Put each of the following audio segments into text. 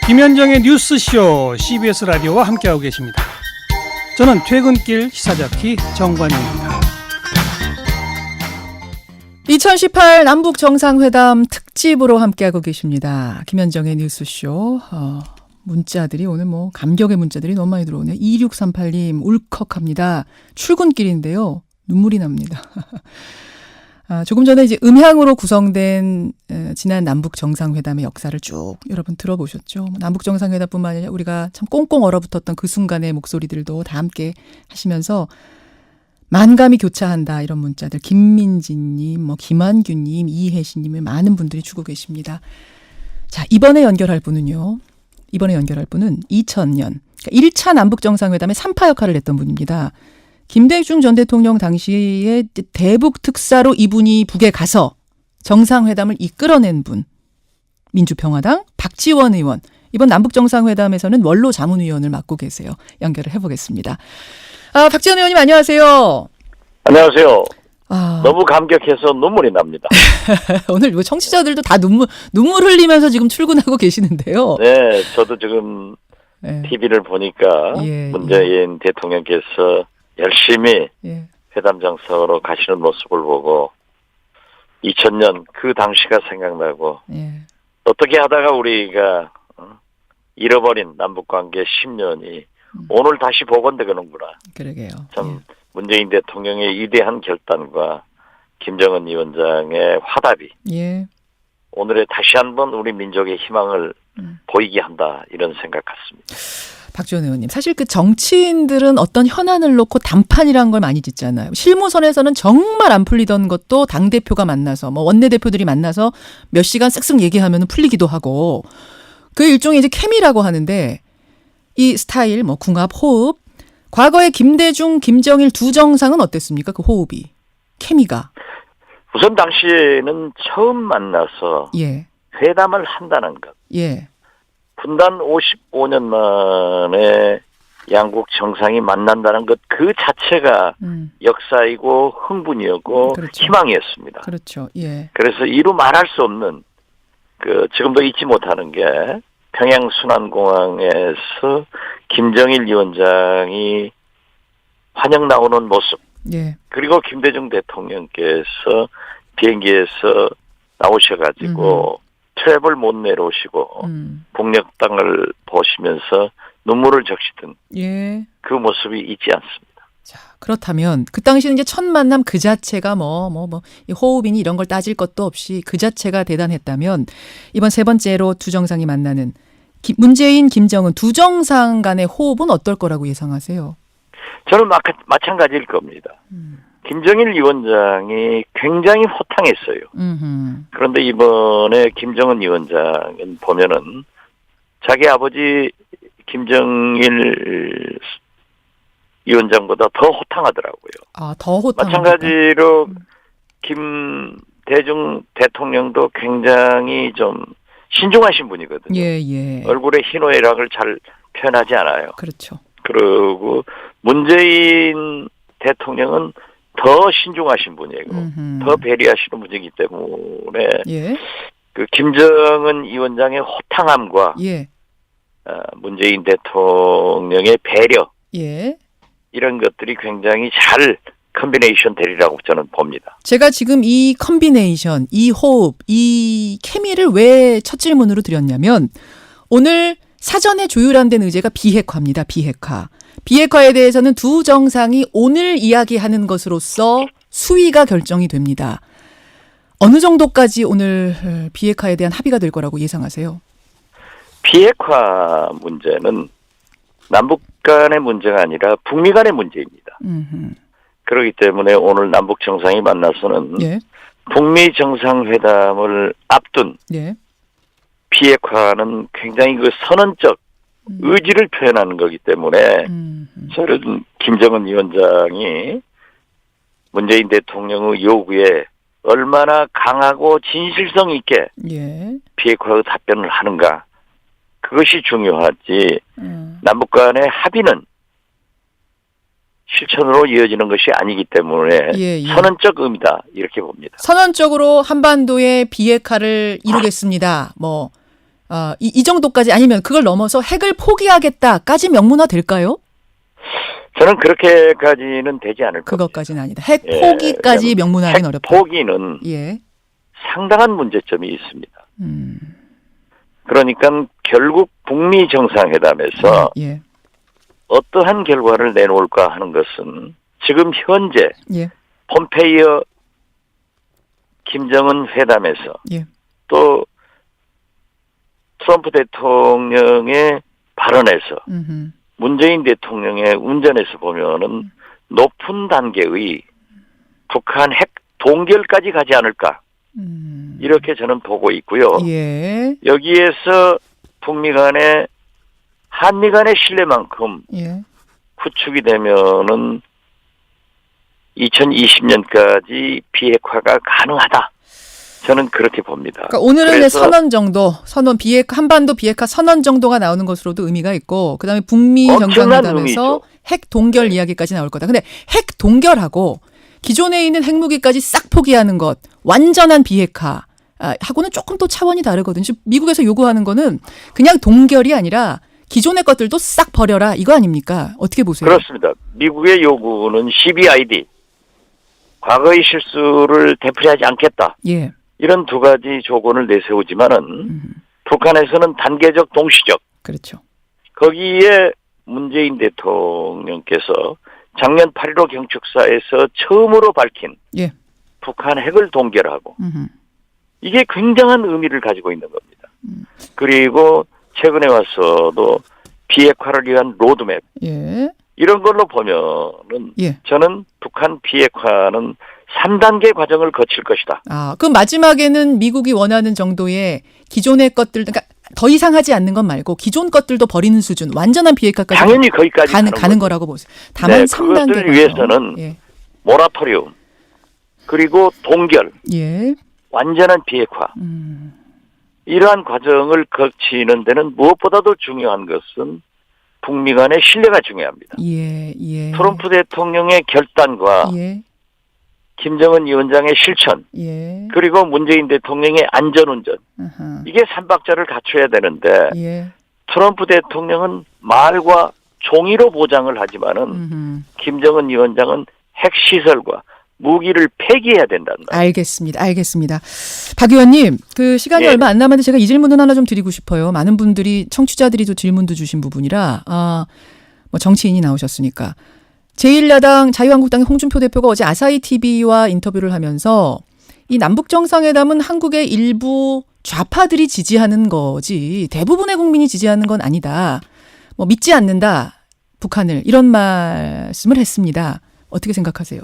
김현정의 뉴스쇼 CBS 라디오와 함께하고 계십니다. 저는 퇴근길 시사자키 정관용입니다. 2018 남북 정상회담 특집으로 함께하고 계십니다. 김현정의 뉴스쇼. 문자들이 오늘 감격의 문자들이 너무 많이 들어오네요. 2638님 울컥합니다. 출근길인데요. 눈물이 납니다. 조금 전에 이제 음향으로 구성된 지난 남북 정상회담의 역사를 쭉 여러분 들어보셨죠. 남북 정상회담뿐만 아니라 우리가 참 꽁꽁 얼어붙었던 그 순간의 목소리들도 다 함께 하시면서 만감이 교차한다 이런 문자들 김민지님, 김한규님, 이혜신님의 많은 분들이 주고 계십니다. 자, 이번에 연결할 분은 2000년 1차 남북 정상회담의 3파 역할을 했던 분입니다. 김대중 전 대통령 당시에 대북 특사로 이분이 북에 가서 정상회담을 이끌어낸 분. 민주평화당 박지원 의원. 이번 남북 정상회담에서는 원로 자문위원을 맡고 계세요. 연결을 해보겠습니다. 박지원 의원님 안녕하세요. 안녕하세요. 너무 감격해서 눈물이 납니다. 오늘 청취자들도 다 눈물 흘리면서 지금 출근하고 계시는데요. 네, 저도 지금 TV를 보니까 문재인 대통령께서 열심히 회담 장소로 가시는 모습을 보고 2000년 그 당시가 생각나고 어떻게 하다가 우리가 잃어버린 남북관계 10년이 오늘 다시 복원되는구나. 그러게요. 참 문재인 대통령의 위대한 결단과 김정은 위원장의 화답이 오늘에 다시 한번 우리 민족의 희망을 보이게 한다 이런 생각 같습니다. 박지원 의원님, 사실 그 정치인들은 어떤 현안을 놓고 단판이라는 걸 많이 짓잖아요. 실무선에서는 정말 안 풀리던 것도 당대표가 만나서 원내대표들이 만나서 몇 시간 쓱쓱 얘기하면 풀리기도 하고 그 일종의 이제 케미라고 하는데 이 스타일, 궁합, 호흡 과거에 김대중, 김정일 두 정상은 어땠습니까? 그 호흡이, 케미가. 우선 당시에는 처음 만나서 회담을 한다는 것. 분단 55년 만에 양국 정상이 만난다는 것 그 자체가 역사이고 흥분이었고 희망이었습니다. 그렇죠. 그래서 이루 말할 수 없는 지금도 잊지 못하는 게 평양 순환공항에서 김정일 위원장이 환영 나오는 모습. 그리고 김대중 대통령께서 비행기에서 나오셔가지고 트랩을 못 내려오시고 북녘 땅을 보시면서 눈물을 적시던 그 모습이 있지 않습니다. 자, 그렇다면 그 당시는 이제 첫 만남 그 자체가 이 호흡이니 이런 걸 따질 것도 없이 그 자체가 대단했다면 이번 세 번째로 두 정상이 만나는 문재인, 김정은 두 정상 간의 호흡은 어떨 거라고 예상하세요? 저는 마찬가지일 겁니다. 김정일 위원장이 굉장히 호탕했어요. 그런데 이번에 김정은 위원장은 보면은 자기 아버지 김정일 위원장보다 더 호탕하더라고요. 더 호탕. 마찬가지로 김대중 대통령도 굉장히 좀 신중하신 분이거든요. 얼굴에 희노애락을 잘 표현하지 않아요. 그렇죠. 그리고 문재인 대통령은 더 신중하신 분이고 더 배려하시는 분이기 때문에 그 김정은 위원장의 호탕함과 문재인 대통령의 배려 이런 것들이 굉장히 잘 컨비네이션 되리라고 저는 봅니다. 제가 지금 이 컨비네이션, 이 호흡, 이 케미를 왜 첫 질문으로 드렸냐면 오늘 사전에 조율한 의제가 비핵화입니다. 비핵화에 대해서는 두 정상이 오늘 이야기하는 것으로서 수위가 결정이 됩니다. 어느 정도까지 오늘 비핵화에 대한 합의가 될 거라고 예상하세요? 비핵화 문제는 남북 간의 문제가 아니라 북미 간의 문제입니다. 그렇기 때문에 오늘 남북 정상이 만나서는 북미 정상회담을 앞둔 비핵화는 굉장히 그 선언적 의지를 표현하는 거기 때문에 저는 김정은 위원장이 문재인 대통령의 요구에 얼마나 강하고 진실성 있게 비핵화의 답변을 하는가 그것이 중요하지 남북 간의 합의는 실천으로 이어지는 것이 아니기 때문에 선언적 의미다 이렇게 봅니다. 선언적으로 한반도의 비핵화를 이루겠습니다. 이 정도까지 아니면 그걸 넘어서 핵을 포기하겠다까지 명문화 될까요? 저는 그렇게까지는 되지 않을 겁니다. 그것까지는 아니다. 핵 포기까지 명문화하기는 어렵다. 포기는 상당한 문제점이 있습니다. 그러니까 결국 북미 정상회담에서 어떠한 결과를 내놓을까 하는 것은 지금 현재 폼페이오 김정은 회담에서 또 트럼프 대통령의 발언에서 문재인 대통령의 운전에서 보면은 높은 단계의 북한 핵 동결까지 가지 않을까 이렇게 저는 보고 있고요. 여기에서 북미 간의 한미 간의 신뢰만큼 구축이 되면은 2020년까지 비핵화가 가능하다. 저는 그렇게 봅니다. 그러니까 오늘은 선언 정도, 한반도 비핵화 선언 정도가 나오는 것으로도 의미가 있고, 그다음에 북미 정상회담에서 핵 동결 이야기까지 나올 거다. 근데 핵 동결하고 기존에 있는 핵무기까지 싹 포기하는 것, 완전한 비핵화 하고는 조금 또 차원이 다르거든요. 미국에서 요구하는 거는 그냥 동결이 아니라 기존의 것들도 싹 버려라 이거 아닙니까? 어떻게 보세요? 그렇습니다. 미국의 요구는 CBID, 과거의 실수를 되풀이하지 않겠다. 이런 두 가지 조건을 내세우지만은 북한에서는 단계적 동시적. 그렇죠. 거기에 문재인 대통령께서 작년 8.15 경축사에서 처음으로 밝힌 북한 핵을 동결하고 이게 굉장한 의미를 가지고 있는 겁니다. 그리고 최근에 와서도 비핵화를 위한 로드맵 이런 걸로 보면은 저는 북한 비핵화는 3단계 과정을 거칠 것이다. 그 마지막에는 미국이 원하는 정도의 기존의 것들, 그러니까 더 이상 하지 않는 것 말고 기존 것들도 버리는 수준, 완전한 비핵화까지 당연히 거기까지 가는 거라고 보세요. 다만 3단계 그것을 위해서는 모라토리움 그리고 동결, 완전한 비핵화 이러한 과정을 거치는 데는 무엇보다도 중요한 것은 북미 간의 신뢰가 중요합니다. 트럼프 대통령의 결단과 김정은 위원장의 실천, 그리고 문재인 대통령의 안전운전, 이게 3박자를 갖춰야 되는데 트럼프 대통령은 말과 종이로 보장을 하지만은 김정은 위원장은 핵시설과 무기를 폐기해야 된단다. 알겠습니다. 박 의원님, 그 시간이 얼마 안 남았는데 제가 이 질문은 하나 좀 드리고 싶어요. 많은 분들이 청취자들이 또 질문도 주신 부분이라 뭐 정치인이 나오셨으니까. 제1야당 자유한국당의 홍준표 대표가 어제 아사히 TV와 인터뷰를 하면서 이 남북 정상회담은 한국의 일부 좌파들이 지지하는 거지 대부분의 국민이 지지하는 건 아니다. 뭐 믿지 않는다. 북한을 이런 말씀을 했습니다. 어떻게 생각하세요?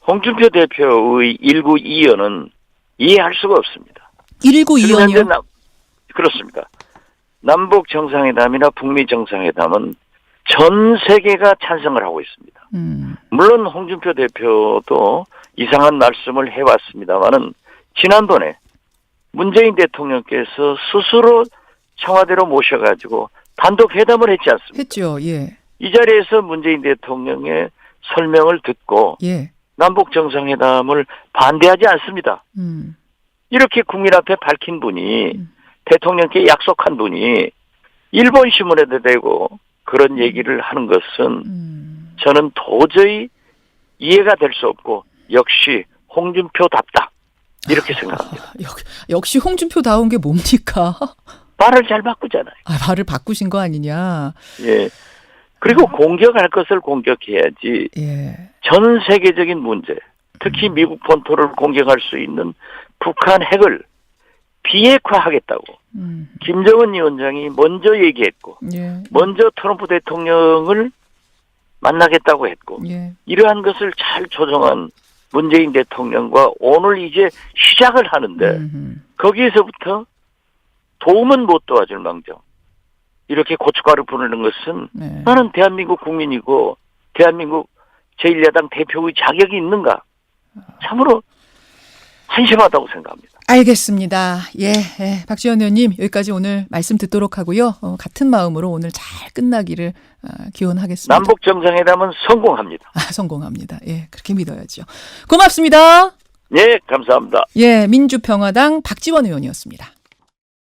홍준표 대표의 일구 이연은 이해할 수가 없습니다. 일구 이연이요? 그렇습니다. 남북 정상회담이나 북미 정상회담은 전 세계가 찬성을 하고 있습니다. 물론 홍준표 대표도 이상한 말씀을 해왔습니다만은 지난번에 문재인 대통령께서 스스로 청와대로 모셔가지고 단독 회담을 했지 않습니까? 했죠. 이 자리에서 문재인 대통령의 설명을 듣고 남북 정상회담을 반대하지 않습니다. 이렇게 국민 앞에 밝힌 분이 대통령께 약속한 분이 일본 신문에도 대고 그런 얘기를 하는 것은 저는 도저히 이해가 될 수 없고 역시 홍준표답다 이렇게 생각합니다. 역시 홍준표다운 게 뭡니까? 말을 잘 바꾸잖아요. 말을 바꾸신 거 아니냐. 그리고 공격할 것을 공격해야지. 전 세계적인 문제, 특히 미국 본토를 공격할 수 있는 북한 핵을 비핵화하겠다고 김정은 위원장이 먼저 얘기했고 먼저 트럼프 대통령을 만나겠다고 했고 이러한 것을 잘 조정한 문재인 대통령과 오늘 이제 시작을 하는데 거기에서부터 도움은 못 도와줄 망정 이렇게 고춧가루 부르는 것은 나는 대한민국 국민이고 대한민국 제1야당 대표의 자격이 있는가 참으로 한심하다고 생각합니다. 알겠습니다. 박지원 의원님 여기까지 오늘 말씀 듣도록 하고요. 같은 마음으로 오늘 잘 끝나기를 기원하겠습니다. 남북 정상회담은 성공합니다. 성공합니다. 그렇게 믿어야죠. 고맙습니다. 감사합니다. 민주평화당 박지원 의원이었습니다.